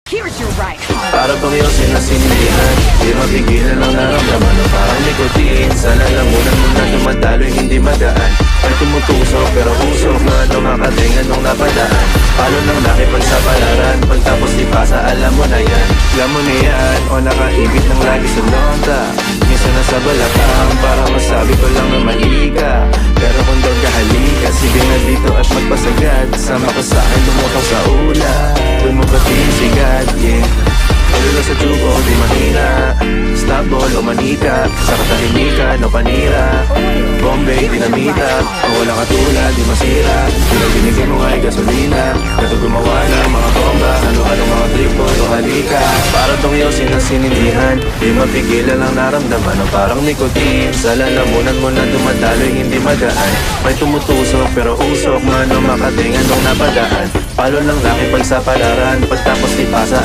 Here's your ride home. Para bang iyong sinasindihan, di mapigilan ang naramdaman o parang nikotin. Sa lalamunan mo na dumadalo'y hindi magaan. Ay tumutusok pero usok na lumakatingan nung napadaan. Palo ng nakipagsapalaran, pagtapos ipasa alam mo na yan. Alam mo na yan o nakaibig ng lagi sa lonta. Minsan nasa balakang para masabi ko lang na mali ka. Pero kung doon ka halika, sige na dito at magpasagad. Sama ka sa akin lumutang sa ula, doon mo batiin sigad, yeah. Palulo sa tubo, di mahina. Stable o manika, sa katahimikan o panira. Bombay, dinamita, o wala katulad, di masira. Bilang binigay mo ay gasolina. Kato gumawa ng mga bomba, ano-ano mga triple o halika. Para tong iyong sinasinindihan, di mapigilan ang naramdaman o parang nikotin. Sa lalamunan mo na dumadalo'y hindi magaan. May tumutusok pero usok man o makatingan nung napadaan. Palo ng laki pagsapalaran, pagtapos ipasa